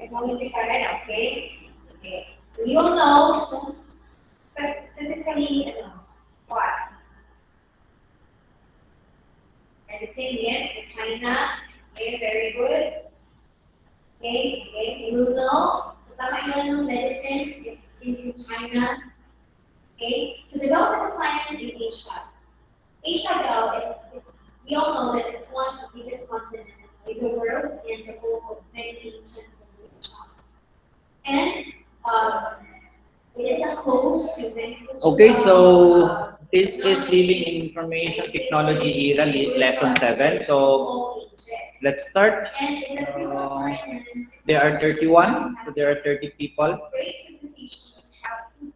technology pa rin, okay? Okay. So you all know, specifically, what? Editing, yes, it's China. Okay, very good. Okay, you will know. So tama yun yung medicine, it's in China. Okay, so development of science in Asia. Asia, though, we all know that it's one of the biggest continents in the world and the home of many ancient civilizations. And um, it is a host to many Okay, so cultural this is Living Information Technology Era, Lesson 7. So let's start. There are 31, so there are 30 people.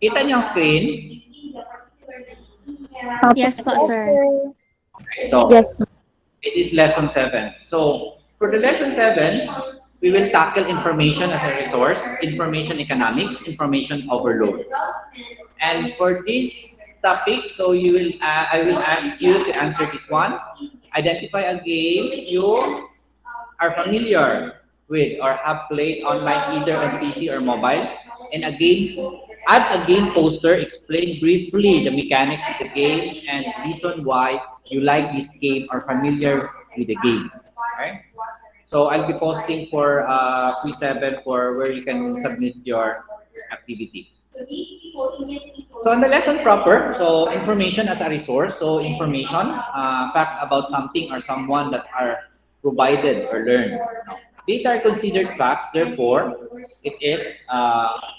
Kita niyo ang screen? Yes po, Yes, sir. sir. So, Yes. this is lesson 7. So, for the lesson 7, we will tackle information as a resource, information economics, information overload. And for this topic, so I will ask you to answer this one. Identify a game you are familiar with or have played online either on PC or mobile. And add a game poster, explain briefly the mechanics of the game and reason why you like this game or familiar with the game. Okay? So I'll be posting for quiz 7 for where you can submit your activity. So in the lesson proper, so information as a resource, so information, facts about something or someone that are provided or learned. Now, data are considered facts, therefore, it is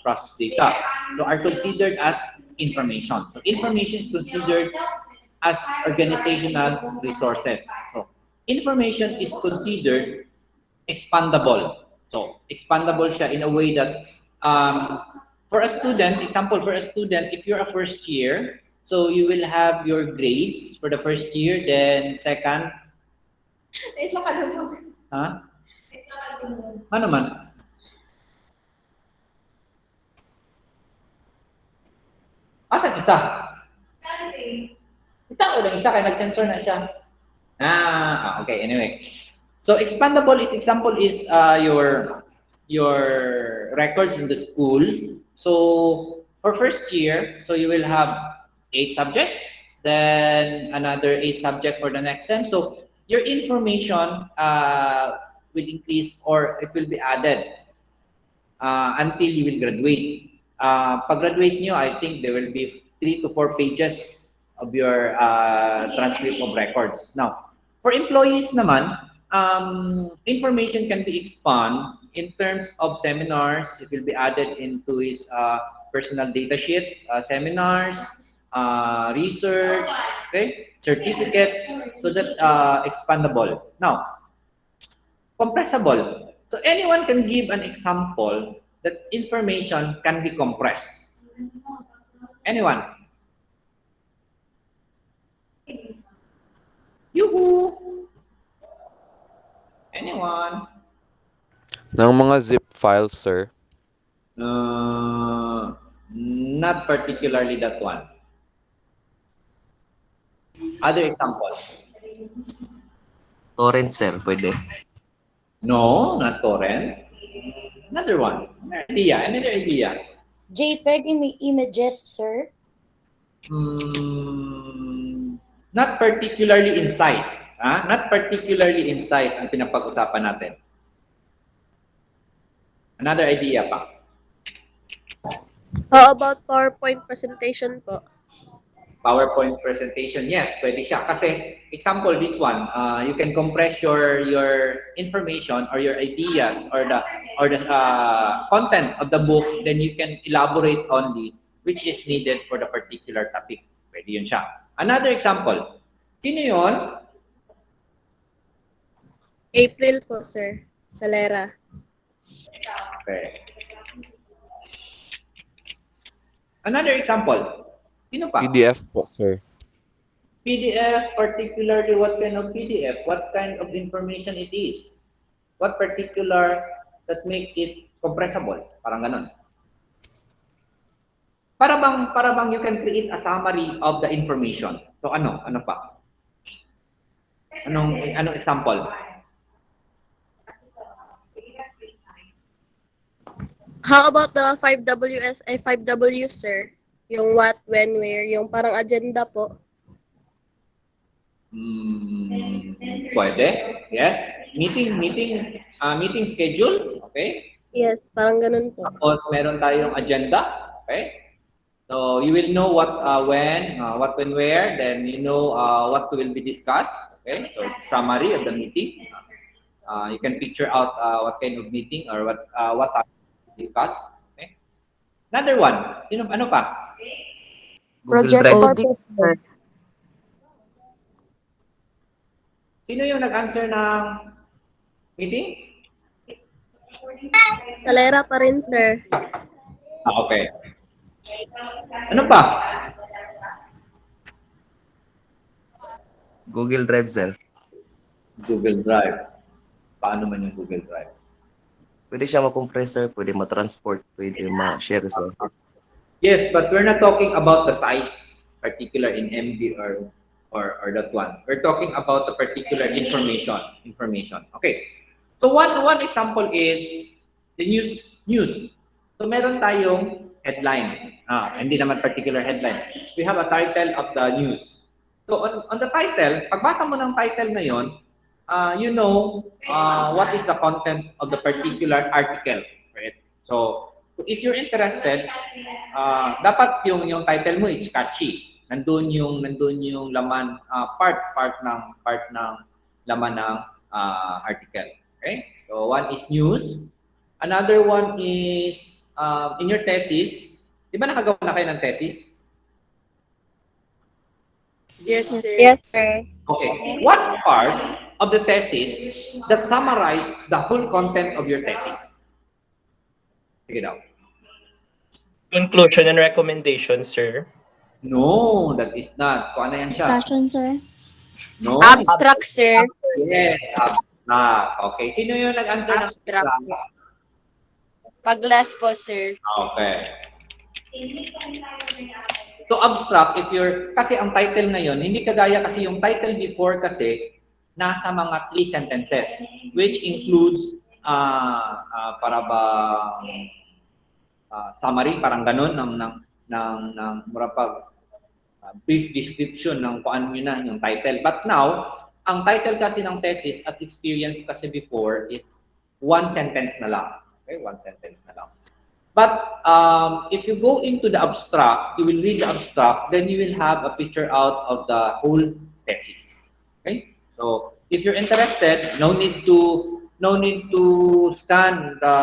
process data. So are considered as information. So information is considered as organizational resources. So information is considered expandable. So expandable siya in a way that for a student, example for a student, if you're a first year, so you will have your grades for the first year, then second, huh? Ano man? Asan isa? Itaw lang isa kaya nag-sensor na siya. Okay, anyway. So expandable is example is your records in the school. So for first year, so you will have 8 subjects, then another 8 subject for the next sem. So your information will increase or it will be added until you will graduate. Pag graduate nyo, I think there will be 3 to 4 pages of your transcript of records. Now, for employees naman, information can be expanded in terms of seminars. It will be added into his personal data sheet, seminars, research, okay, certificates. So that's expandable. Now, compressible. So anyone can give an example that information can be compressed. Anyone? Yoo-hoo! Anyone? Ng mga zip files, sir. Not particularly that one. Other examples? Torrent, sir, pwede. No, not torrent. Another one. Another idea. JPEG images, sir. Not particularly in size. Not particularly in size ang pinapag-usapan natin. Another idea pa. How about PowerPoint presentation po? PowerPoint presentation, yes, pwede siya. Kasi, example, this one, you can compress your information or your ideas or the content of the book, then you can elaborate only which is needed for the particular topic. Pwede yun siya. Another example, sino yun? April po, sir. Salera. Okay. Another example, sino pa? PDF po, sir. PDF, particularly what kind of PDF, what kind of information it is, what particular that make it compressible, parang ganon. Para bang you can create a summary of the information. So ano pa? Anong example? How about the 5Ws, 5W, sir? Yung what, when, where, yung parang agenda po. Pwede. Yes. Meeting schedule. Okay. Yes, parang ganun po. Tapos meron tayong agenda. Okay. So you will know what, when, where. Then you know what will be discussed. Okay. So it's summary of the meeting. You can picture out what kind of meeting or what topic to discuss. Okay. Another one. Ano pa? Google Project Drive. purpose po. Sino yung nag-answer ng meeting? Salera pa rin, sir. Okay. Ano pa? Google Drive, sir. Google Drive. Paano man yung Google Drive? Pwede siya ma-compress, sir. Pwede ma-transport. Pwede ma-share, sir. Yes, but we're not talking about the size, particular in MB or that one. We're talking about the particular information. Okay. So one example is the news. So meron tayong headline. Hindi naman particular headline. We have a title of the news. So on the title, pagbasa mo ng title na yon, you know what is the content of the particular article, right? So if you're interested, dapat yung title mo is catchy. Nandun yung laman, part ng laman ng article. Okay? So one is news. Another one is in your thesis. Di ba nakagawa na kayo ng thesis? Yes, sir. Yes, sir. Okay. What part of the thesis that summarize the whole content of your thesis? Sige daw. Conclusion and recommendation, sir. No, that is not. Kung ano yan siya? Discussion, sir. No. Abstract, sir. Yes, abstract. Okay. Sino yung nag-answer ng Abstract. abstract? Pag-last po, sir. Okay. So abstract, kasi ang title na yon, hindi kagaya kasi yung title before kasi nasa mga 3 sentences, which includes para ba summary, parang ganun ng murapag brief description ng kung ano yun na yung title. But now, ang title kasi ng thesis as experienced kasi before is 1 sentence na lang. Okay, 1 sentence na lang. But if you go into the abstract, you will read the abstract, then you will have a picture out of the whole thesis. Okay? So if you're interested, no need to scan the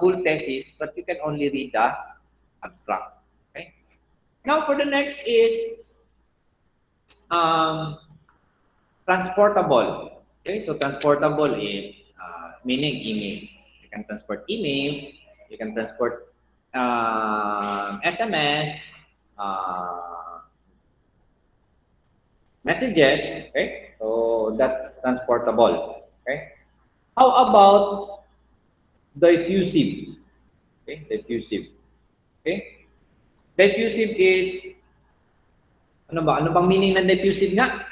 whole thesis, but you can only read the abstract. Okay? Now for the next is transportable. Okay? So transportable is meaning emails. You can transport emails. You can transport SMS, messages. Okay, so that's transportable. Okay, how about diffusive? Okay, diffusive. Okay, diffusive is ano ba? Ano bang meaning ng diffusive nga?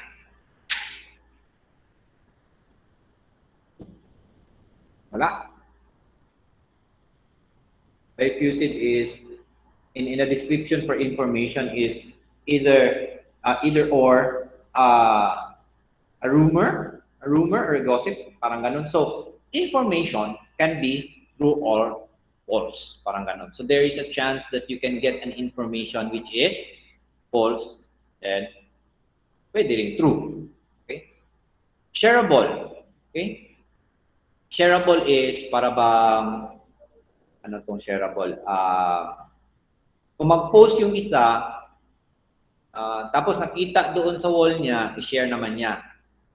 Wala. Diffusive is in a description for information is either or a rumor or a gossip, parang ganun. So information can be true or false, parang ganun. So there is a chance that you can get an information which is false and pwede rin true. Okay? Shareable. Okay? Shareable is para bang ano tong shareable? Kung mag-post yung isa, tapos nakita doon sa wall niya, i-share naman niya.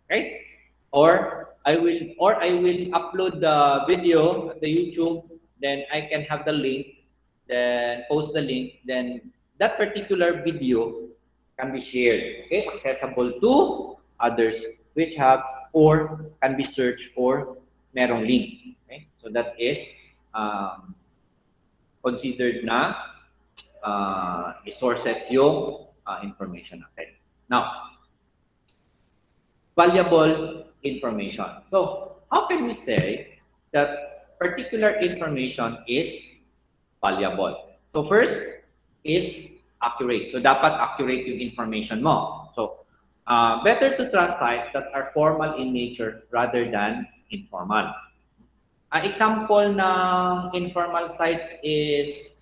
Okay? Or I will upload the video at the YouTube, then I can have the link, then post the link, then that particular video can be shared. Okay? Accessible to others which have or can be searched or merong link. Okay? So that is considered na resources yung information natin. Now, valuable information. So, how can we say that particular information is valuable. So first is accurate. So dapat accurate yung information mo. So better to trust sites that are formal in nature rather than informal. Example ng informal sites is,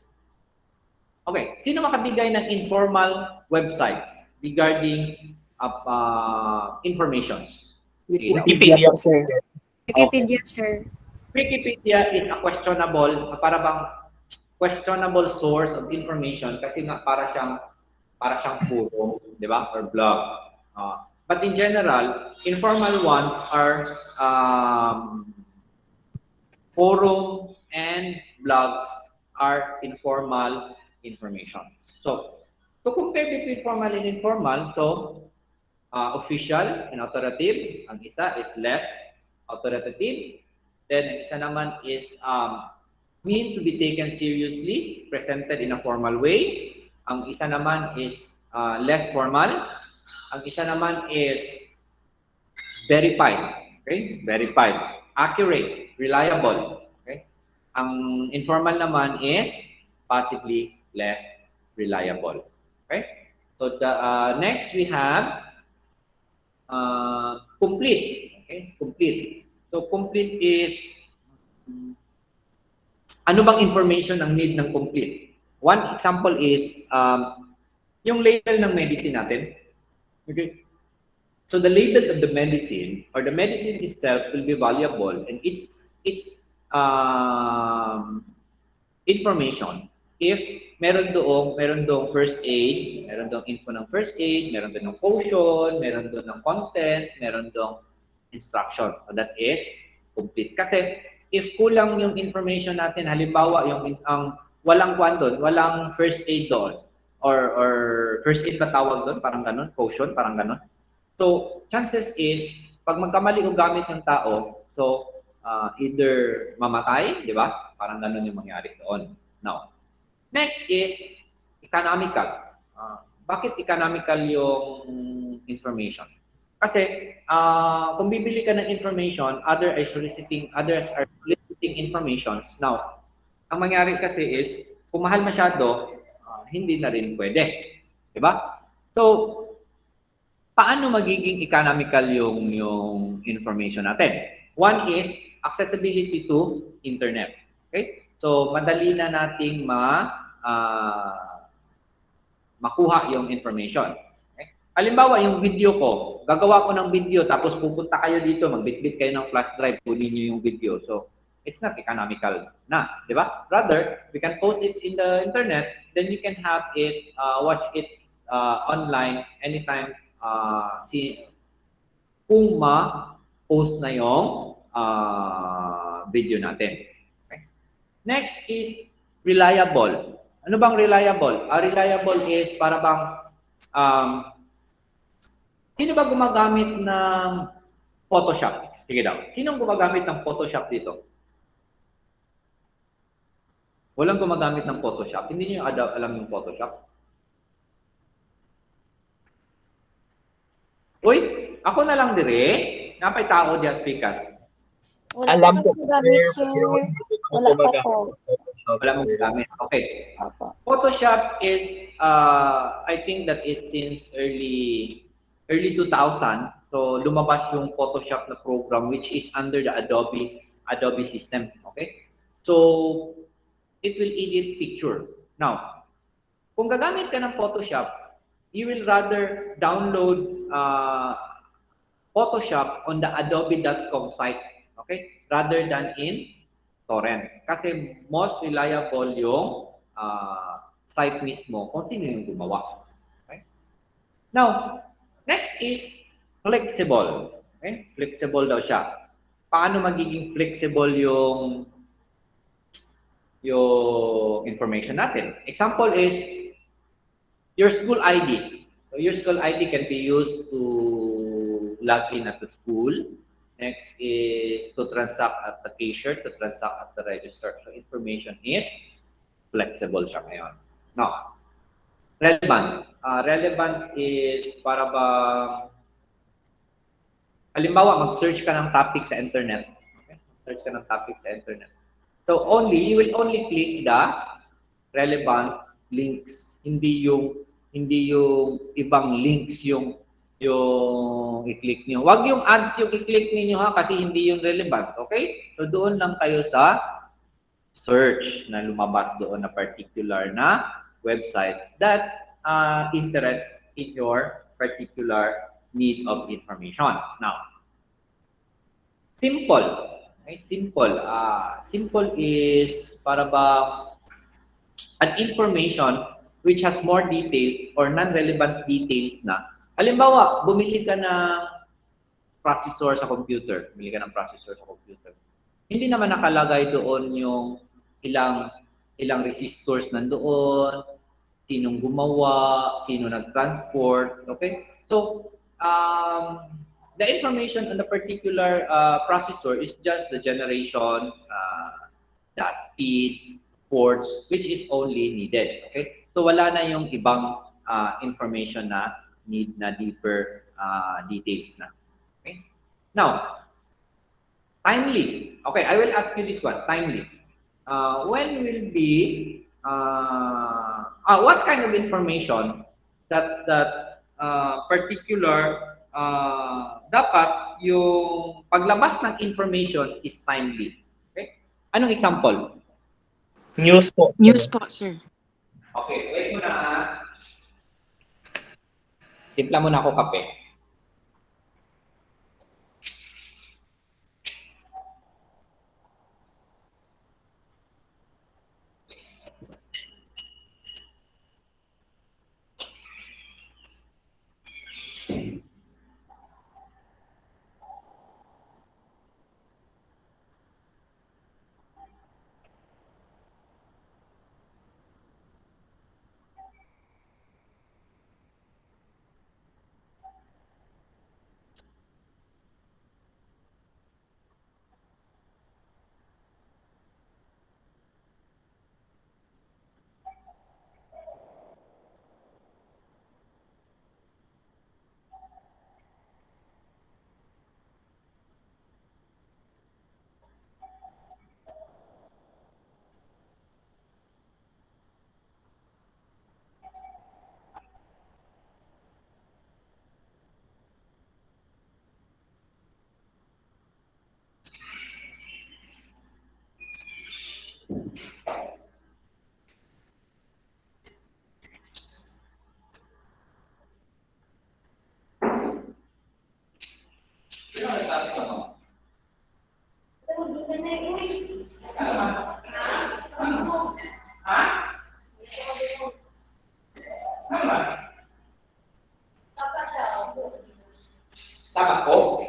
okay, sino makabigay ng informal websites regarding informations? Wikipedia, sir. Wikipedia, sir. Wikipedia is a questionable, para bang questionable source of information kasi nga para siyang forum, di ba? Or blog. But in general, informal ones are forum and blogs are informal information. So, to compare between formal and informal, so official and authoritative, ang isa is less authoritative. Then, ang isa naman is mean to be taken seriously, presented in a formal way. Ang isa naman is less formal. Ang isa naman is verified, okay? Verified, accurate, reliable, okay? Ang informal naman is possibly less reliable, okay? So the next we have complete, okay? Complete. So complete is ano bang information ang need ng complete? One example is yung label ng medicine natin. Okay? So the label of the medicine or the medicine itself will be valuable and its information if meron doong first aid, meron doong info ng first aid, meron doon ng potion, meron doon ng content, meron doong instruction. So that is complete. Kasi if kulang yung information natin, halimbawa yung ang walang kwan doon, walang first aid doon or first aid ba tawag doon, parang ganun, potion, parang ganun. So, chances is, pag magkamali o gamit ng tao, so, either mamatay, di ba? Parang ganun yung mangyari doon. Now, next is economical. Bakit economical yung information? Kasi, kung bibili ka ng information, others are soliciting informations. Now, ang mangyari kasi is, kung mahal masyado, hindi na rin pwede. Di ba? So, paano magiging economical yung information natin? One is accessibility to internet. Okay? So, madali na nating makuha yung information. Okay? Halimbawa, yung video ko, gagawa ko ng video, tapos pupunta kayo dito, magbitbit kayo ng flash drive, kunin nyo yung video. So, it's not economical na, di ba? Rather, we can post it in the internet, then you can have it, watch it online anytime kung ma-post na yung video natin. Okay? Next is reliable. Ano bang reliable? Reliable is para bang sino ba gumagamit ng Photoshop? Sige daw. Sinong gumagamit ng Photoshop dito? Walang gumagamit ng Photoshop. Hindi niyo alam yung Photoshop? Uy, ako na lang dire. Napay tao diya speakers. Wala Alam pa ko, po gamit, sir. Wala pa po. Wala mong gamit. Okay. Opo. Photoshop is, I think that it's since early 2000. So lumabas yung Photoshop na program which is under the Adobe system. Okay. So it will edit picture. Now, kung gagamit ka ng Photoshop, you will rather download Photoshop on the adobe.com site, okay? Rather than in torrent. Kasi most reliable yung site mismo kung sino yung gumawa. Okay? Now, next is flexible. Okay? Flexible daw siya. Paano magiging flexible yung information natin? Example is your school ID. So your school ID can be used to log in at the school. Next is to transact at the cashier, to transact at the register. So information is flexible siya ngayon. Now, relevant. Relevant is para ba, halimbawa mag-search ka ng topic sa internet. Okay? Search ka ng topic sa internet. So you will only click the relevant links, hindi yung ibang links yung i-click niyo. Huwag yung ads yung i-click niyo ha kasi hindi yung relevant, okay? So doon lang kayo sa search na lumabas doon na particular na website that interest in your particular need of information. Now, simple. Okay, simple. Simple is para ba an information which has more details or non-relevant details na. Halimbawa, bumili ka ng processor sa computer. Bumili ka ng processor sa computer. Hindi naman nakalagay doon yung ilang ilang resistors nandoon, sinong gumawa, sino nag-transport, okay? So, the information on the particular processor is just the generation, the speed, ports, which is only needed, okay? So, wala na yung ibang information na need na deeper details na, okay? Now, timely. Okay, I will ask you this one, timely. When will be what kind of information that particular dapat yung paglabas ng information is timely. Okay? Anong example? News po. News po, sir. Okay, wait mo na. Timpla mo na ako kape. Sama ko.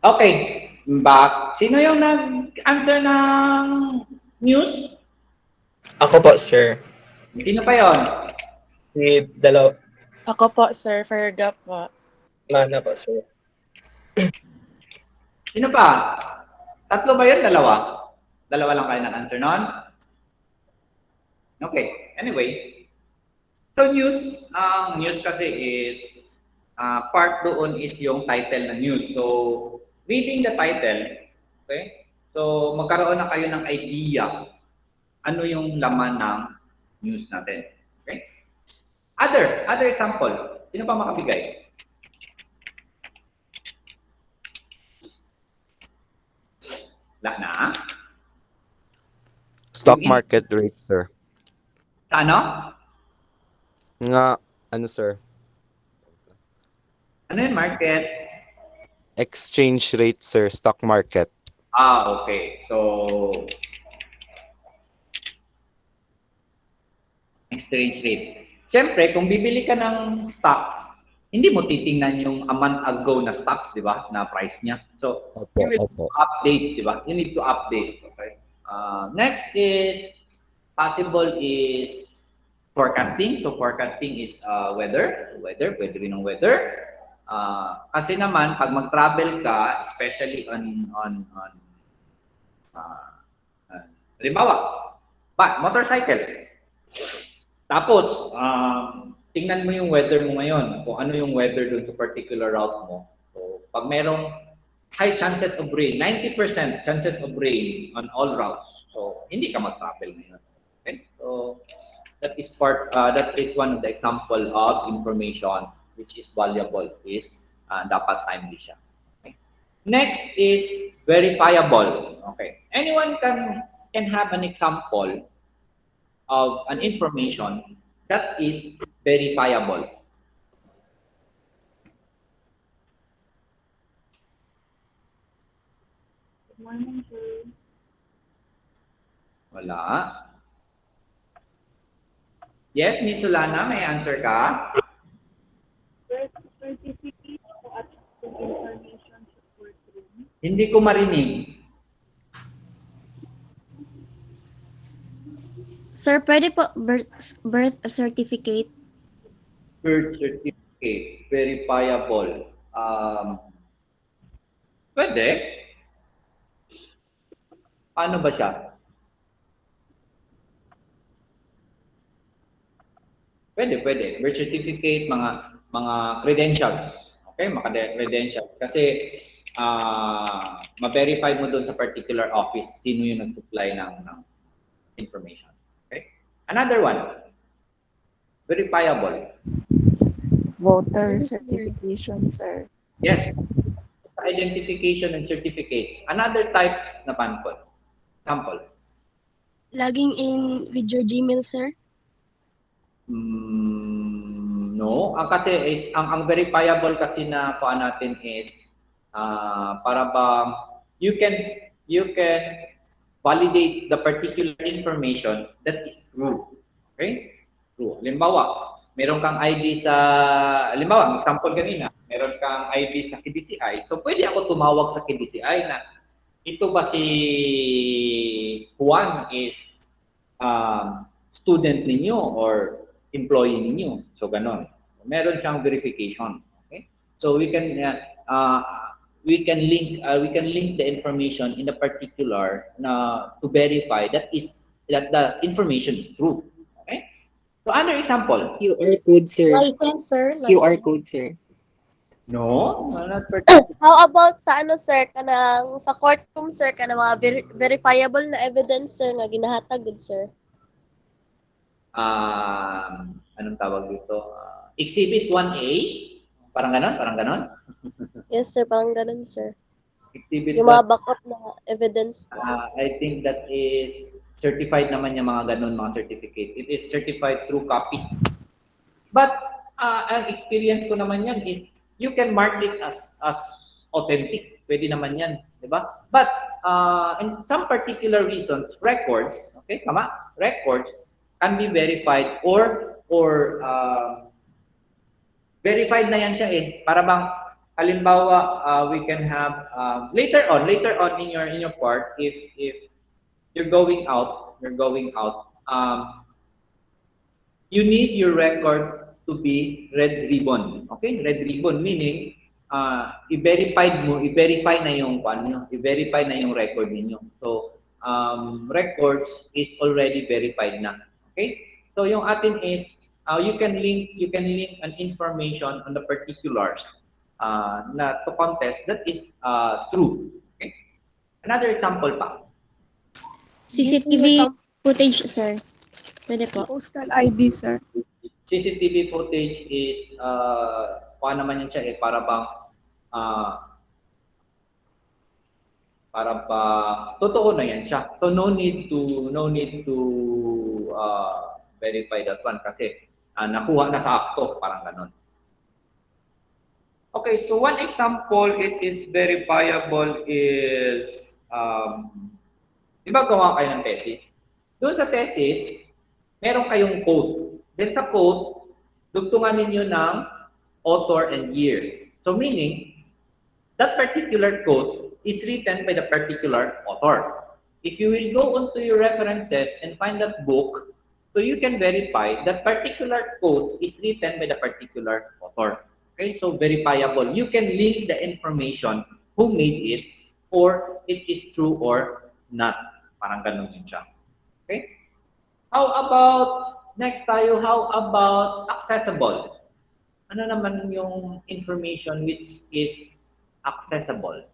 Okay, back. Sino yung nag-answer ng news? Ako po, sir. Sino pa yon? Si dalaw Ako po, sir. Ferga po. mana po, sir. Sino pa? Tatlo ba yun? Dalawa? Dalawa lang kayo nag-answer nun? Okay, anyway. So news, ang news kasi is, part doon is yung title ng news. So, reading the title, okay? So, magkaroon na kayo ng idea ano yung laman ng news natin. Okay? Other example. Sino pa makabigay? Wala na? Stock market rate, sir. Sa ano? Ano, sir? Ano yung market? Exchange rate, sir. Stock market. Okay. So, exchange rate. Siyempre, kung bibili ka ng stocks, hindi mo titingnan yung a month ago na stocks, di ba, na price niya. So, Opo, you will opo. update, di ba? You need to update, okay? Next is, possible is forecasting. So, forecasting is weather, pwede rin ng weather. Kasi naman, pag mag-travel ka, especially on uh, halimbawa, motorcycle. Tapos, tingnan mo yung weather mo ngayon, kung ano yung weather dun sa particular route mo. So, pag merong high chances of rain, 90% chances of rain on all routes. So, hindi ka mag-travel ngayon. Okay? So, that is one of the example of information which is valuable, is dapat timely siya. Okay? Next is verifiable. Okay. Anyone can have an example of an information that is verifiable. Good morning, sir. Wala. Yes, Miss Solana, may answer ka? Birth certificate po at information support room. Hindi ko marinig. Sir, pwede po birth certificate? Birth certificate, verifiable. Pwede. Paano ba siya? Pwede. Birth certificate, mga credentials. Okay, mga credentials. Kasi ma-verify mo doon sa particular office sino yung nag-supply ng information. Okay? Another one. Verifiable. Voter certification, sir. Yes. Identification and certificates. Another type na panpon. Example. Logging in with your Gmail, sir? No. Kasi ang verifiable kasi na kuha natin is para bang you can validate the particular information that is true. Okay? True. Halimbawa, meron kang ID sa, halimbawa, example kanina, meron kang ID sa KDCI. So, pwede ako tumawag sa KDCI na ito ba si Juan is student ninyo or employee ninyo. So, ganon. Meron siyang verification. Okay? So, we can link the information in a particular to verify that the information is true. Okay? So, another example. QR code, sir. License, sir. QR code, sir. No, not particular. How about sa ano, sir, kanang sa courtroom, sir, kanang mga verifiable na evidence, sir, nga ginahatag, good, sir? Anong tawag dito? Exhibit 1A? Parang ganon? Yes, sir, parang ganun, sir. Exhibit Yung mga 1, backup na evidence po. I think that is certified naman yung mga ganon, mga certificate. It is certified through copy. But, ang experience ko naman yan is, you can mark it as authentic. Pwede naman yan, di ba? But, in some particular reasons, records, okay, tama? Records can be verified or verified na yan siya eh. Para bang, halimbawa, we can have, later on in your part, if you're going out, you need your record to be red ribbon. Okay? Red ribbon meaning i-verify na yung record ninyo. So records is already verified na. Okay? So yung atin is you can link an information on the particulars na to contest that is true. Okay? Another example pa. CCTV footage, sir. Pwede po. Postal ID, sir. CCTV footage is paano naman yan siya eh para bang totoo na yan siya. So no need to verify that one kasi nakuha na sa akto, parang ganon. Okay, so one example it is verifiable is di ba gawa kayo ng thesis? Doon sa thesis, meron kayong code. Then sa code, dugtungan ninyo ng author, and year. So meaning, that particular quote is written by the particular author. If you will go onto your references and find that book, so you can verify that particular quote is written by the particular author. Okay, so verifiable. You can link the information who made it or it is true or not. Parang ganun yun siya. Okay? How about, next tayo, how about accessible? Ano naman yung information which is accessible?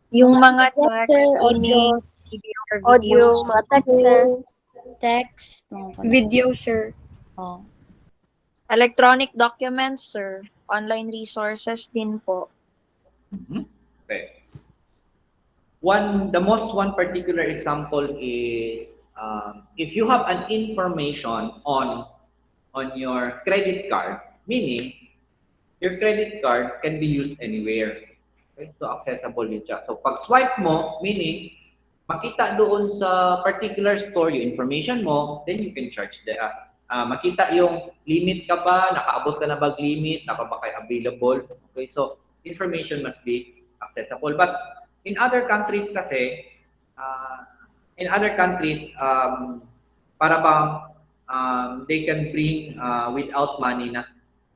Yung mga Yes, text, sir. Audio. image, video, or Audio, videos. mga text, sir. Text. Mga ganun. Video, sir. Oh. Electronic documents, sir. Online resources din po. Okay. One particular example is if you have an information on your credit card, meaning your credit card can be used anywhere. Okay? So accessible yun siya. So pag swipe mo, meaning makita doon sa particular store yung information mo, then you can charge the makita yung limit ka ba, nakaabot ka na ba limit, naka ba kayo available. Okay, so information must be accessible. But in other countries kasi, para bang they can bring without money na,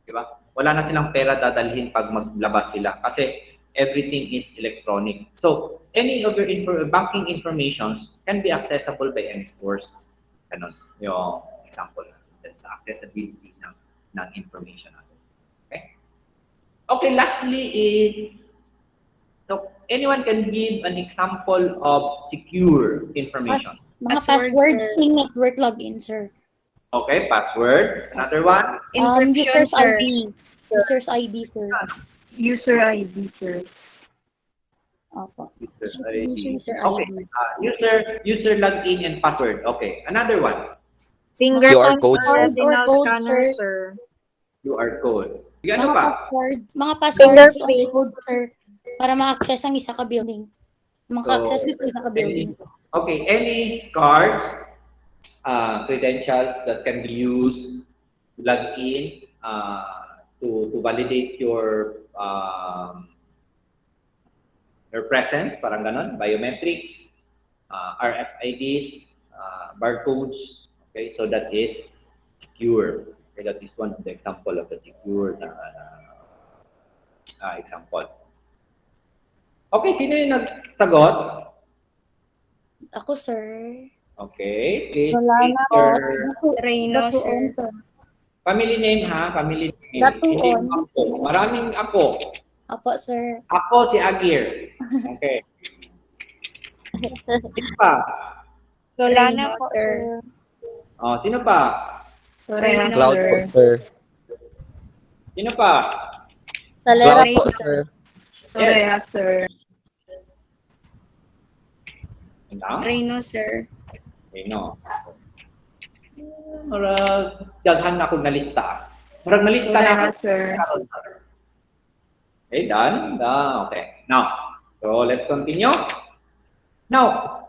di ba? Wala na silang pera dadalhin pag maglabas sila kasi everything is electronic. So, any of your banking informations can be accessible by any stores. Ganon yung example natin sa accessibility ng information natin. Okay? Okay, lastly is, so anyone can give an example of secure information. Mga Password, passwords sir. in network login, sir. Okay, password. Another one. Encryption, User's sir. ID. User's ID, sir. User ID, sir. Opo. User ID. User Okay. ID. User login and password. Okay. Another one. Fingerprint codes. or Code or retinal code, scanner, sir. sir. QR code. Ano Mga pa? password. Mga passwords or Fingerprint. code, sir. Para ma-access ang isa ka building. Maka-access sa isa ka building. Okay. Any cards, credentials that can be used to log in to validate your presence, parang ganon, biometrics, RFIDs, barcodes. Okay, so that is secure. Okay, that is one of the example of the secure example. Okay, sino yung nagsagot? Ako, sir. Okay, please Wala state na your Reyno, sir. family name ha, family name. Datuon. Hindi ako. Maraming ako. Apo, sir. Ako si Agir. Okay. Sino pa? Solana po, sir. Oh, sino pa? Reyno, Cloud sir. po, sir. Sino pa? Salera. Cloud po, sir. Korea, sir. Ano? Reyno, sir. Reyno. Marag daghan na akong nalista. Marag nalista na ako. Korea, sir. Okay, done? Done. Okay. Now, so let's continue. Now,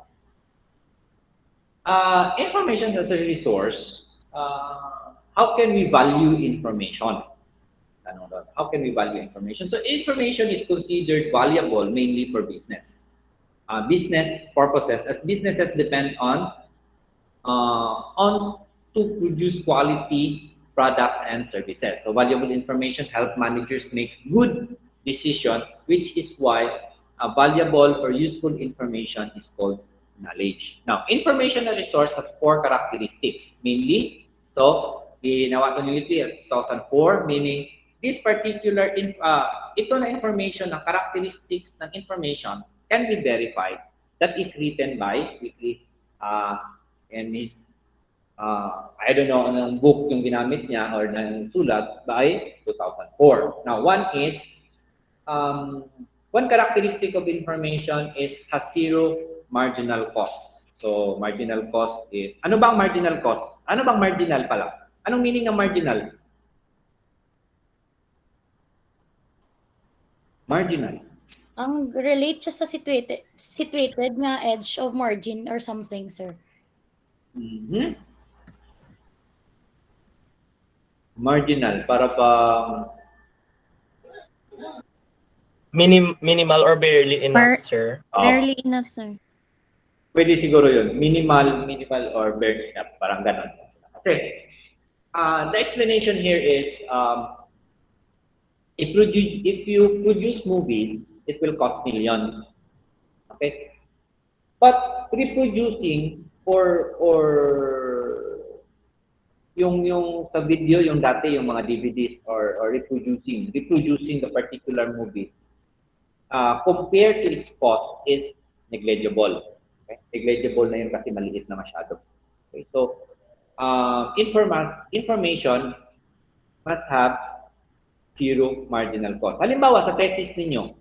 information as a resource, how can we value information? How can we value information? So information is considered valuable mainly for business. Business purposes, as businesses depend on to produce quality products and services. So valuable information help managers make good decision, which is why valuable or useful information is called knowledge. Now, information and resource has 4 characteristics, mainly. So, ginawa ko ni 2004, meaning this particular ito na information, ang characteristics ng information can be verified. That is written by weekly and is I don't know anong book yung ginamit niya or ng sulat by 2004. Now, one characteristic of information is has 0 marginal cost. So, marginal cost is, ano bang marginal cost? Ano bang marginal pala? Anong meaning ng marginal? Marginal. Ang relate siya sa situated nga edge of margin or something, sir. Marginal, para bang Minimal or barely enough, sir. Barely enough, sir. Pwede siguro yun. Minimal or bare enough. Parang ganon. Kasi, the explanation here is, if you produce movies, it will cost millions. Okay? But reproducing or yung sa video, yung dati, yung mga DVDs or reproducing the particular movie, compared to its cost is negligible. Okay? Negligible na yun kasi maliit na masyado. Okay? So, information must have zero marginal cost. Halimbawa, sa thesis ninyo,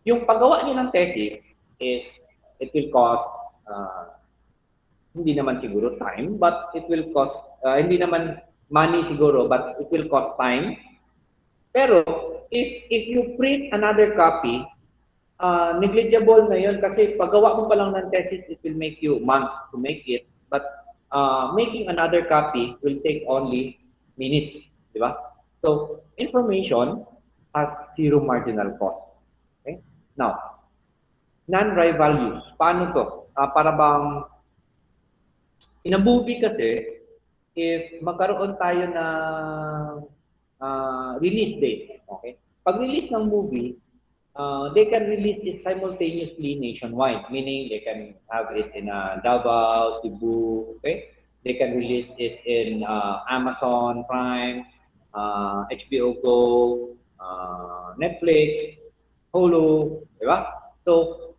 yung paggawa niyo ng thesis is, it will cost, hindi naman siguro time, but it will cost, hindi naman money siguro, but it will cost time. Pero, if you print another copy, negligible na yun kasi paggawa mo pa lang ng thesis, it will make you months to make it. But making another copy will take only minutes, di ba? So, information has zero marginal cost. Okay? Now, non-dry values. Paano to? Para bang, in a movie kasi, if magkaroon tayo ng release date, okay? Pag release ng movie, they can release it simultaneously nationwide, meaning they can have it in Davao, Cebu, okay? They can release it in Amazon Prime, HBO Go, Netflix, Hulu, di ba? So,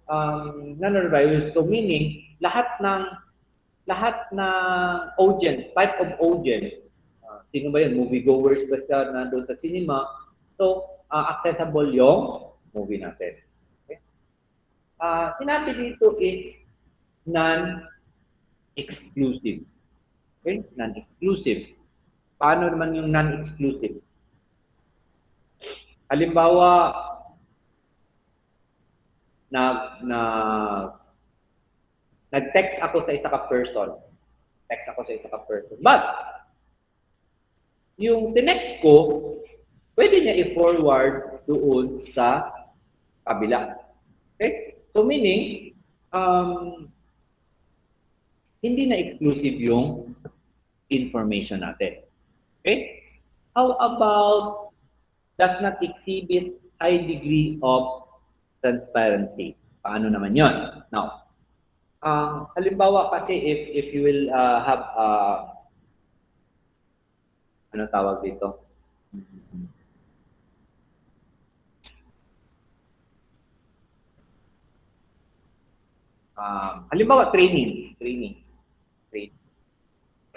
non-reviewers, so meaning lahat ng audience, type of audience, sino ba yun? Moviegoers ba siya na doon sa cinema? So, accessible yung movie natin. Okay? Sinabi dito is non-exclusive. Okay? Non-exclusive. Paano naman yung non-exclusive? Halimbawa, nag-text ako sa isa ka person. But, yung tinext ko, pwede niya i-forward doon sa kabila. Okay? So meaning, hindi na exclusive yung information natin. Okay? How about does not exhibit high degree of transparency? Paano naman yon? Now, halimbawa kasi if you will have ano tawag dito? Halimbawa trainings.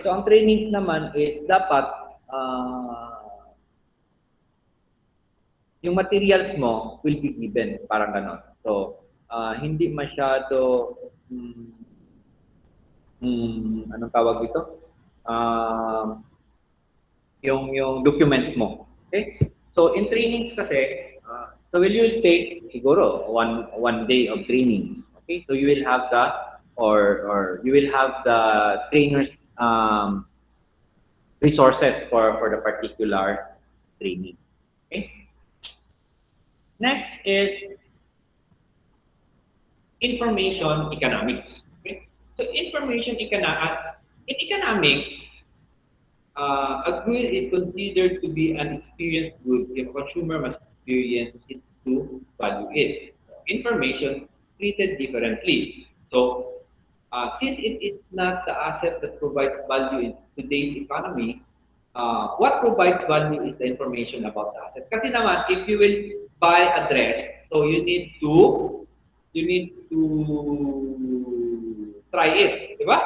So ang trainings naman is dapat yung materials mo will be given, parang ganon. So hindi masyado anong tawag dito? Yung documents mo. Okay? So in trainings kasi, so will you take siguro one day of training. Okay? So you will have the trainers resources for the particular training. Okay? Next is information economics. Okay? So information in economics, a good is considered to be an experienced good if a consumer must experience it to value it. Information treated differently. So, since it is not the asset that provides value in today's economy, what provides value is the information about the asset. Kasi naman, if you will buy a dress, so you need to try it, di ba?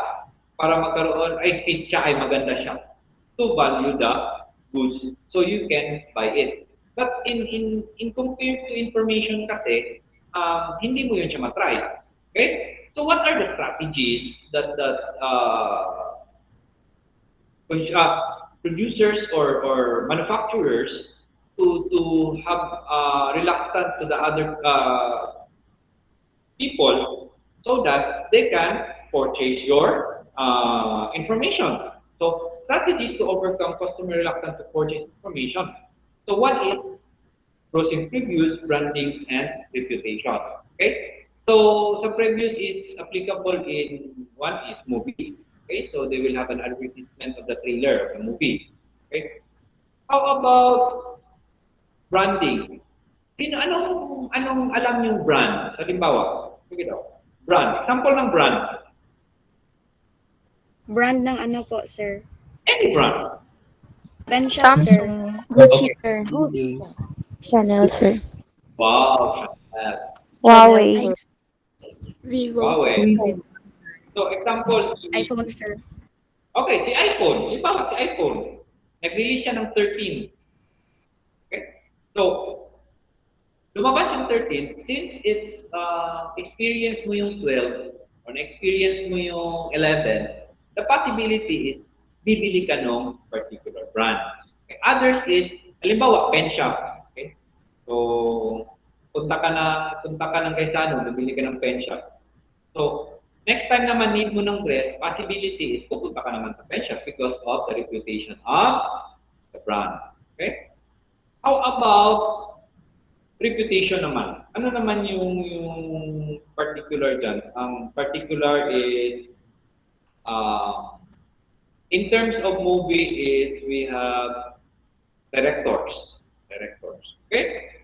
Para magkaroon, ay fit siya, ay maganda siya. To value the goods, so you can buy it. But in compared to information kasi, hindi mo yun siya matry. Okay? So what are the strategies that producers or manufacturers to have reluctant to the other people so that they can purchase your information? So strategies to overcome customer reluctance to purchase information. So one is Pros and previews, brandings, and reputation. Okay? So, sa previews is applicable in, one is movies. Okay? So, they will have an advertisement of the trailer of the movie. Okay? How about branding? Anong alam yung brand? Halimbawa, sige daw. Brand. Example ng brand. Brand ng ano po, sir? Any brand. Pen shop, sir. Gucci, Okay. sir. Yes. Chanel, sir. Wow. Huawei. Vivo, Wow, sir. eh. So, example, iPhone, sir. okay, si iPhone. Halimbawa, si iPhone. Nag-release siya ng 13. Okay? So, lumabas yung 13, since it's experience mo yung 12 or experience mo yung 11, the possibility is bibili ka ng particular brand. Okay? Others is, halimbawa, pen shop. Okay? So, punta ka ng Quezano, bibili ka ng pen shop. So, next time naman need mo ng dress, possibility is pupunta ka naman sa pen shop because of the reputation of the brand. Okay? How about reputation naman? Ano naman yung particular dyan? Particular is, in terms of movie is we have directors. Okay?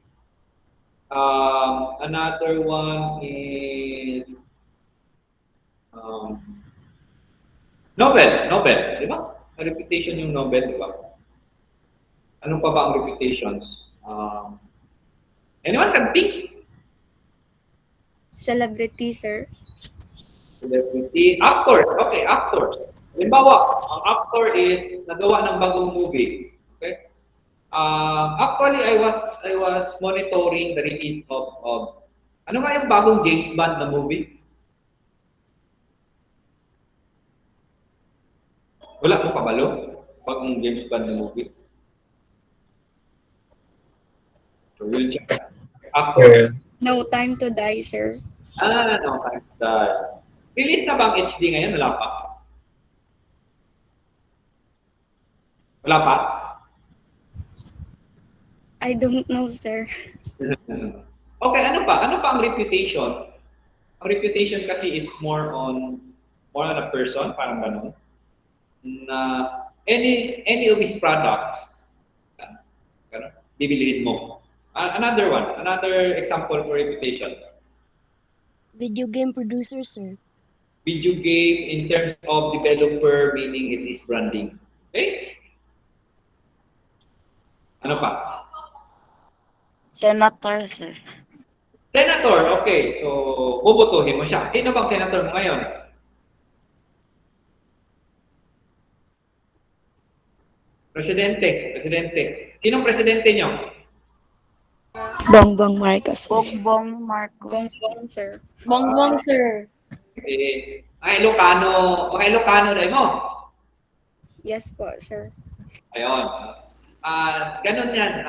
Another one is Nobel, di ba? Reputation yung Nobel, di ba? Ano pa ba ang reputations? Anyone can think? Celebrity, sir. Celebrity. Actors. Okay, actors. Halimbawa, ang actor is nagawa ng bagong movie. Okay? Actually, I was monitoring the release of ano nga yung bagong James Bond na movie? Wala mo kabalo? Bagong James Bond na movie? So, we'll check that. Actor. No Time to Die, sir. No, release na bang HD ngayon? Wala pa. Wala pa? I don't know, sir. Okay, ano pa? Ano pa ang reputation? Ang reputation kasi is more on a person, parang ganun. Na any of his products, ganun, bibilihin mo. Another example for reputation. Video game producer, sir. Video game in terms of developer, meaning it is branding. Okay? Ano pa? Senator, sir. Senator, okay. So, bubutuhin mo siya. Sino bang senator mo ngayon? Presidente. Sinong presidente nyo? Bongbong Marcos. Bongbong Marcos. Bongbong, sir. Bongbong, sir. Ilocano rin mo. Yes po, sir. Ayun. Ganun yan.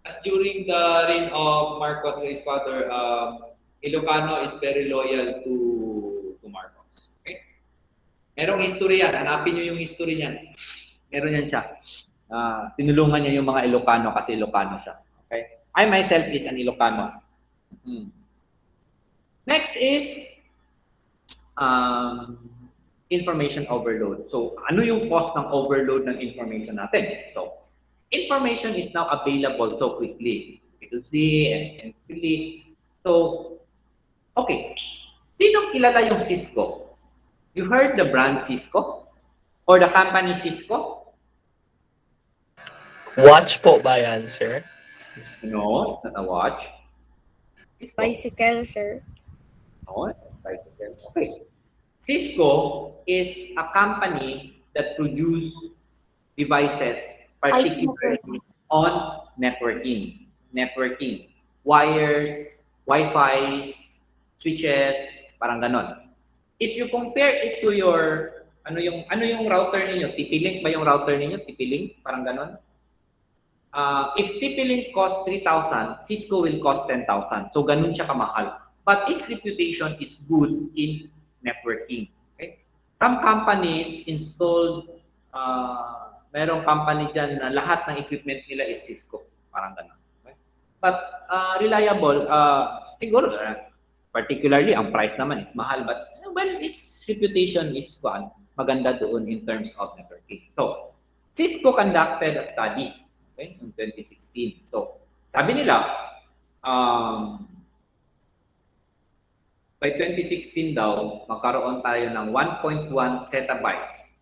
As during the reign of Marcos, his father, Ilocano is very loyal to Marcos. Okay? Merong history yan. Hanapin nyo yung history niyan. Meron yan siya. Tinulungan niya yung mga Ilocano kasi Ilocano siya. Okay? I myself is an Ilocano. Next is information overload. So, ano yung cause ng overload ng information natin? So, information is now available so quickly and quickly. So, okay. Sino kilala yung Cisco? You heard the brand Cisco? Or the company Cisco? Watch po ba yan, sir? No, it's not a watch. Cisco. Bicycle, sir. No, it's bicycle. Okay. Cisco is a company that produce devices particularly on networking. Wires, Wi-Fi, switches, parang ganon. If you compare it to your ano yung router ninyo? TP-Link ba yung router ninyo? TP-Link, parang ganon. If TP-Link costs 3,000, Cisco will cost 10,000. So ganun siya kamahal. But its reputation is good in networking. Okay? Some companies installed, merong company dyan na lahat ng equipment nila is Cisco. Parang ganun. Okay? But reliable, siguro, particularly ang price naman is mahal, but well, its reputation is maganda doon in terms of networking. So, Cisco conducted a study, okay, in 2016. So, sabi nila, by 2016 daw, magkaroon tayo ng 1.1 zettabytes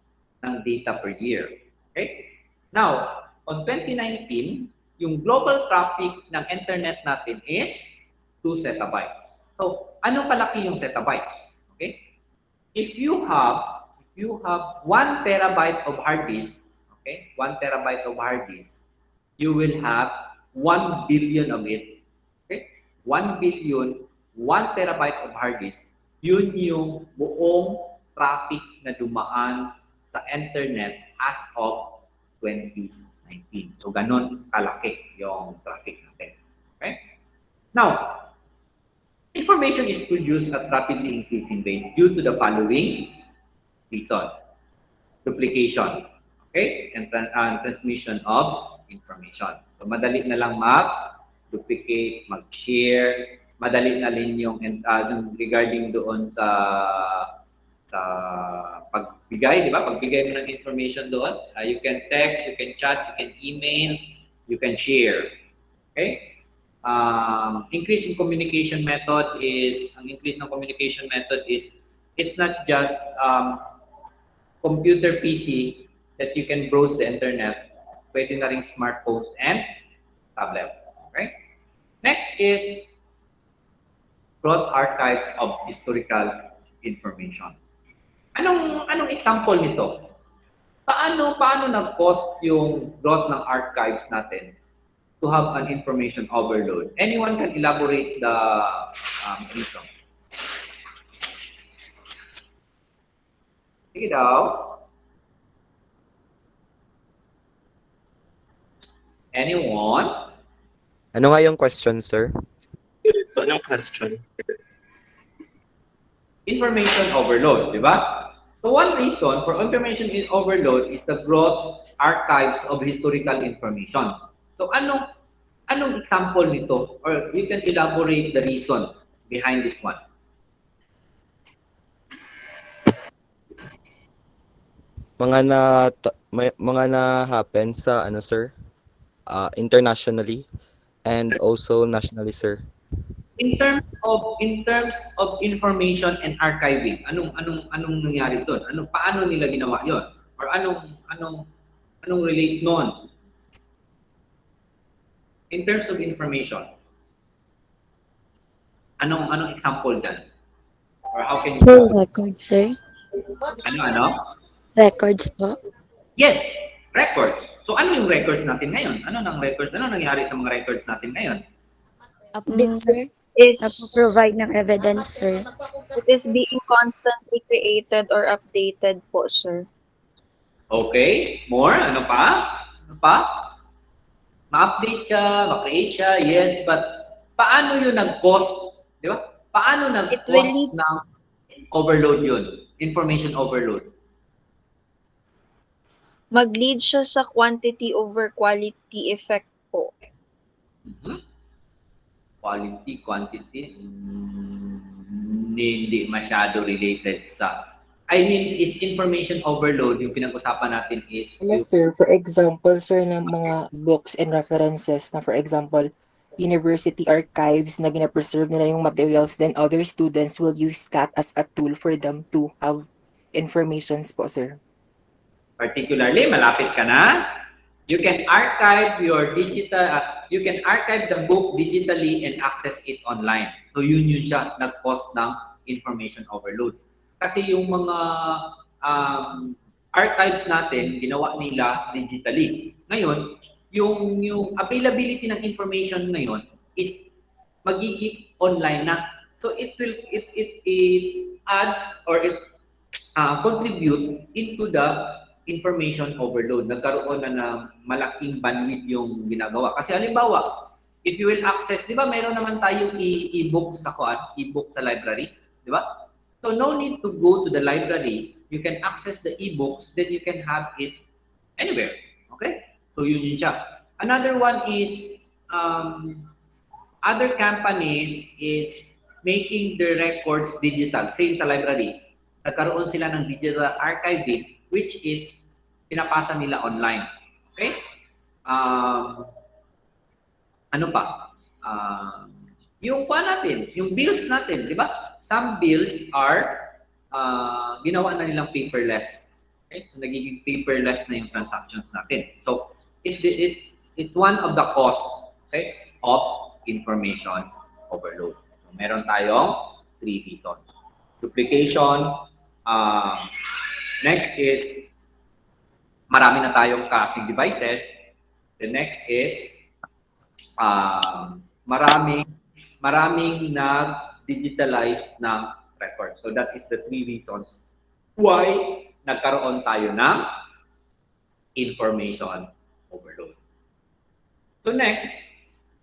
ng data per year. Okay? Now, on 2019, yung global traffic ng internet natin is 2 zettabytes. So, ano kalaki yung zettabytes? Okay? If you have 1 terabyte of hard disk, okay? 1 terabyte of hard disk, you will have 1 billion of it. Okay? 1 billion, 1 terabyte of hard disk, yun yung buong traffic na dumaan sa internet as of 2019. So, ganun kalaki yung traffic natin. Okay? Now, information is produced at rapidly increasing rate due to the following reason. Duplication, okay? And transmission of information. So, madali na lang mag-duplicate, mag-share, madali na rin yung regarding doon sa pagbigay, di ba? Pagbigay mo ng information doon, you can text, you can chat, you can email, you can share. Okay? Increase in communication method is, ang increase ng communication method is, it's not just computer PC that you can browse the internet, pwede na ring smartphones and tablet. Okay? Next is broad archives of historical information. Anong example nito? Paano nag-cost yung growth ng archives natin to have an information overload? Anyone can elaborate the reason? Sige daw. Anyone? Ano nga yung question, sir? Anong question? Information overload, di ba? So one reason for information overload is the broad archives of historical information. So anong example nito? Or you can elaborate the reason behind this one. Mga na happen sa ano, sir? Internationally and also nationally, sir. In terms of information and archiving, anong nangyari doon? Paano nila ginawa 'yon? Or anong relate noon? In terms of information, anong example diyan? Or how can you Sir, records, sir. ano? Records po. Yes, records. So ano yung records natin ngayon? Ano nangyari sa mga records natin ngayon? Sir, It's, provide ng evidence, sir. it is being constantly created or updated po, sir. Okay, more? Ano pa? Ma-update siya, ma-create siya, yes, but paano yun nag-cost? Di ba? Paano nag-cost ng overload yun? Information overload. Mag-lead siya sa quantity over quality effect po. Quality, quantity, hindi masyado related sa... I mean, is information overload, yung pinag-usapan natin is... Yes, sir. For example, sir, ng mga books and references na, for example, university archives na gina-preserve nila yung materials, then other students will use that as a tool for them to have informations po, sir. Particularly, malapit ka na, you can archive you can archive the book digitally and access it online. So yun siya, nag-cause ng information overload. Kasi yung mga archives natin, ginawa nila digitally. Ngayon, yung availability ng information ngayon is magiging online na. So it adds or it contribute into the information overload. Nagkaroon na ng malaking bandwidth yung ginagawa. Kasi halimbawa, if you will access, di ba mayroon naman tayong e-book sa e-book sa library, di ba? So no need to go to the library. You can access the e-books, then you can have it anywhere. Okay? So yun siya. Another one is Other companies is making their records digital, same sa library. Nagkaroon sila ng digital archiving, which is pinapasa nila online. Okay? Um, ano pa? Yung pa natin, yung bills natin, di ba? Some bills are ginawa na nilang paperless. Okay? So nagiging paperless na yung transactions natin. So it's one of the costs, okay, of information overload. So meron tayong 3 reasons. Duplication, next is marami na tayong kasing devices. The next is maraming nag-digitalize ng record. So that is the 3 reasons why nagkaroon tayo ng information overload. So next,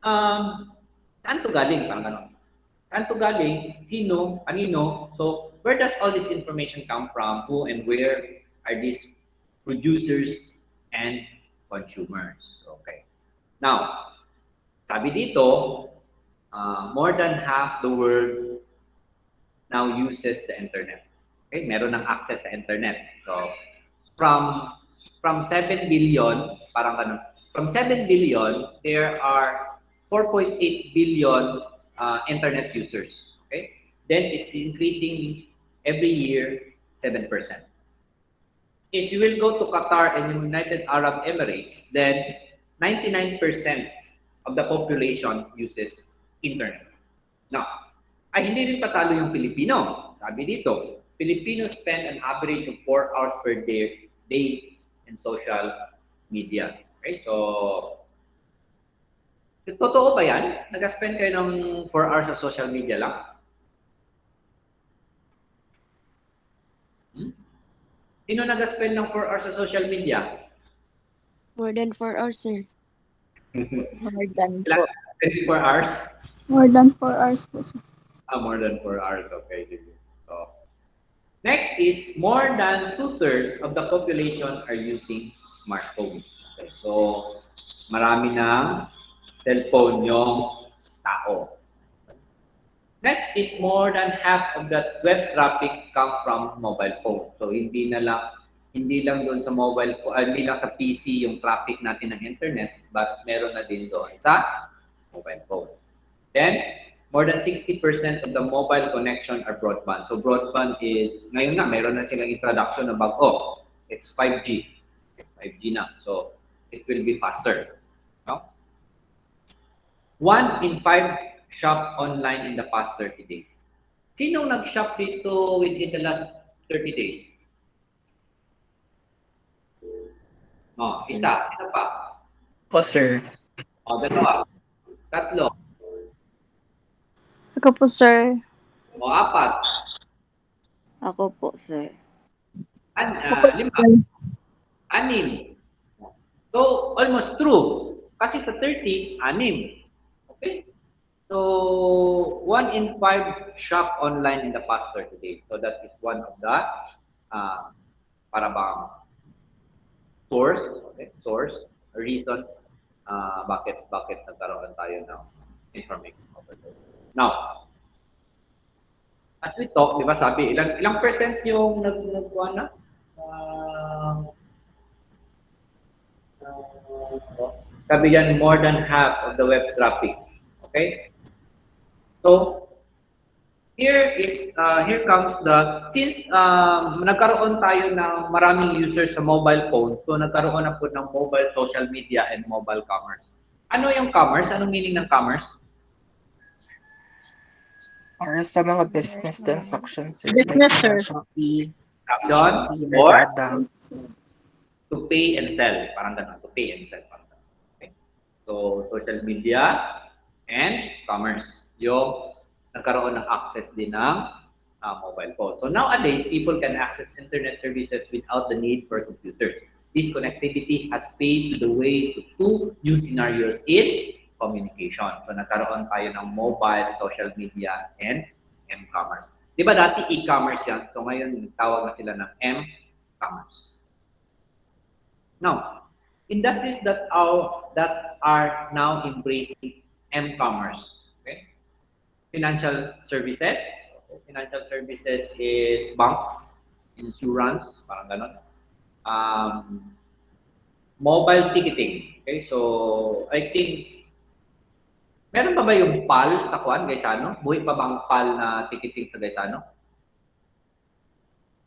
saan to galing? Parang ganun. Saan to galing? Sino? Kanino? So where does all this information come from? Who and where are these producers and consumers? Okay. Now, sabi dito, more than half the world now uses the internet. Okay, meron ng access sa internet. So, from 7 billion, parang ganun, from 7 billion, there are 4.8 billion internet users. Okay? Then it's increasing every year 7%. If you will go to Qatar and United Arab Emirates, then 99% of the population uses internet. Now, ay hindi rin patalo yung Pilipino. Sabi dito, Filipinos spend an average of 4 hours per day in social media. Okay, so totoo ba yan? Nag-spend kayo ng 4 hours sa social media lang? Sino nag-spend ng 4 hours sa social media? More than 4 hours, sir. More than po. 24 hours? More than 4 hours po, sir. More than 4 hours, okay. So, next is more than 2/3 of the population are using smartphone. Okay, so, marami ng cellphone yung tao. Next is more than half of the web traffic come from mobile phone. So, hindi lang doon sa mobile phone, hindi lang sa PC yung traffic natin ng internet, but meron na din doon sa mobile phone. Then, more than 60% of the mobile connection are broadband. So broadband is, ngayon na, mayroon na silang introduction na bago. It's 5G. 5G na. So, it will be faster. No? 1 in 5 shop online in the past 30 days. Sino nag-shop dito within the last 30 days? No, isa. Isa pa. Po, sir. O, dalawa. Tatlo. Ako po, sir. O, 4. Ako po, sir. 5. 6. So, almost true. Kasi sa 30, 6. Okay? So, 1 in 5 shop online in the past 30 days. So, that is one of the para bang source, reason bakit nagkaroon tayo ng information overload. Now, as we talk, di ba sabi, ilang percent yung nagkuha na? Sabi yan, more than half of the web traffic. Okay? So, here comes since nagkaroon tayo ng maraming users sa mobile phone, so nagkaroon na po ng mobile social media and mobile commerce. Ano yung commerce? Anong meaning ng commerce? Para sa mga business transactions, sir. Business, Like, sir. Shopee, Caption, or Lazada. to pay and sell. Parang ganun, to pay and sell. Parang ganun. Okay. So, social media and commerce. Yung nagkaroon ng access din ng mobile phone. So nowadays, people can access internet services without the need for computers. This connectivity has paved the way to 2 new scenarios in communication. So nagkaroon tayo ng mobile, social media, and m-commerce. Di ba dati e-commerce yan? So ngayon, tawag na sila ng m-commerce. Now, industries that are now embracing m-commerce financial services. Financial services is banks, insurance, parang ganon. Mobile ticketing. Okay, so I think meron pa ba yung PAL sa Kwan, Gaisano? Buhay pa bang PAL na ticketing sa Gaisano?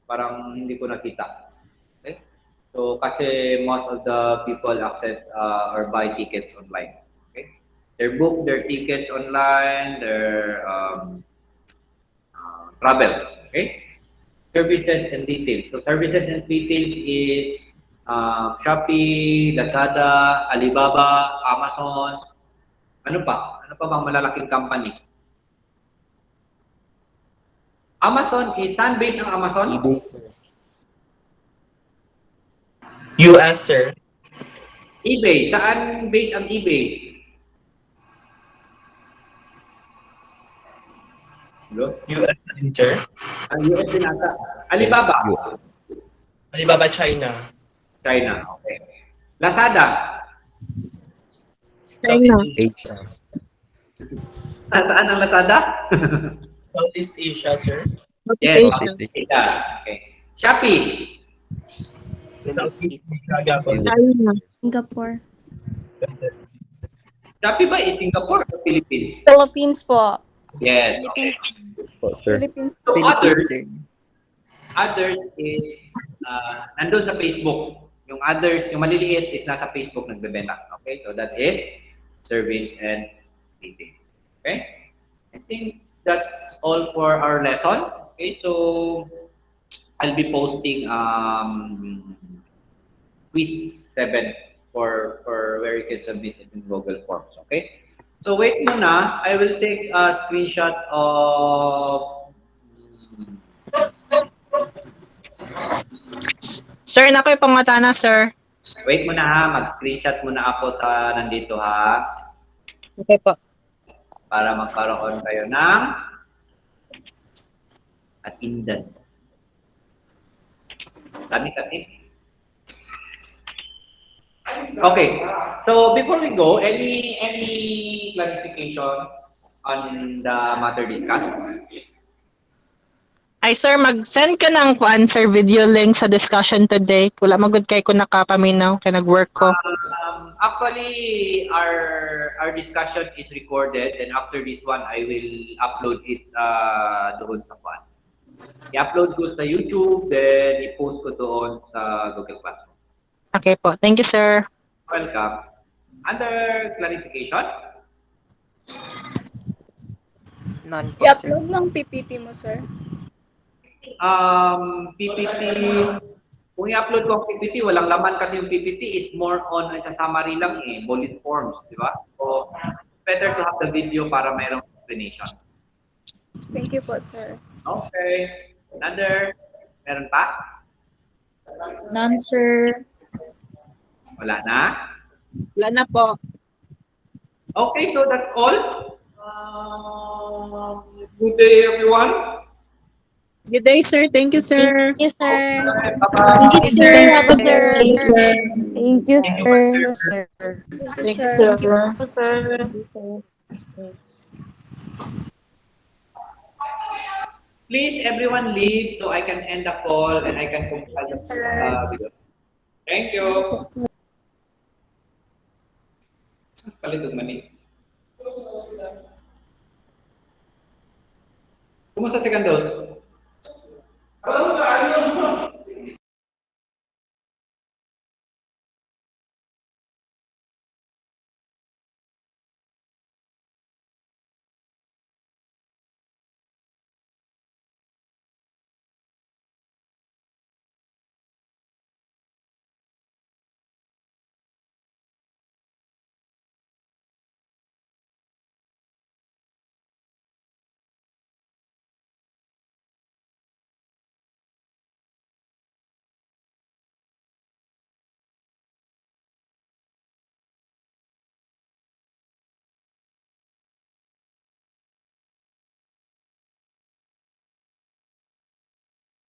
Parang hindi ko nakita. Okay? So, kasi most of the people access or buy tickets online. Okay? They book their tickets online, their travels. Okay? Services and details. So, services and details is Shopee, Lazada, Alibaba, Amazon. Ano pa? Ano pa bang malalaking company? Amazon is saan based ang Amazon? eBay, sir. US, sir. eBay. Saan based ang eBay? Hello? US din, sir. Ang US din ata. Alibaba. US. Alibaba, China. China. Okay. Lazada. China. Asia. Saan ang Lazada? Southeast Asia, sir. Yes. Southeast Asia. Okay. Shopee. Southeast Asia. China. Singapore. Shopee ba is Singapore o Philippines? Philippines po. Yes. Okay. Po, sir. Philippines. So Philippines, sir. others is nandun sa Facebook. Yung others, yung maliliit is nasa Facebook nagbebenta. Okay? So that is service and retail. Okay? I think that's all for our lesson. Okay? So I'll be posting quiz 7 for where you can submit it in Google Forms. Okay? So wait muna, I will take a screenshot of Sir, na ko'y pangatana, sir. wait muna ha, mag-screenshot muna ako sa nandito ha, Okay po. para magkaroon kayo ng attendance. Kami. Okay, so before we go, any clarification on the matter discussed? Ay, sir, mag-send ka ng sir, video link sa discussion today. Wala magud kay ko nakapaminaw, kay nag-work ko. Actually, our discussion is recorded, and after this one, I will upload it doon sa Kwan. I-upload ko sa YouTube, then i-post ko doon sa Google Classroom. Okay po. Thank you, sir. Welcome. Under clarification? None po, sir. I-upload ng PPT mo, sir. PPT, kung i-upload ko ang PPT, walang laman kasi yung PPT is more on sa summary lang bullet forms, di ba? So, better to have the video para mayroong explanation. Thank you po, sir. Okay. Another, meron pa? None, sir. Wala na? Wala na po. Okay, so that's all. Good day, everyone. Good day, sir. Thank you, sir. Thank you, sir. Bye-bye. Thank you, sir. Have a good Thank you, sir. Thank you, sir. Thank you, sir. Please, everyone leave so I can end the call and I can compile the video. Thank you. Palitog mani. Kumusta second dose?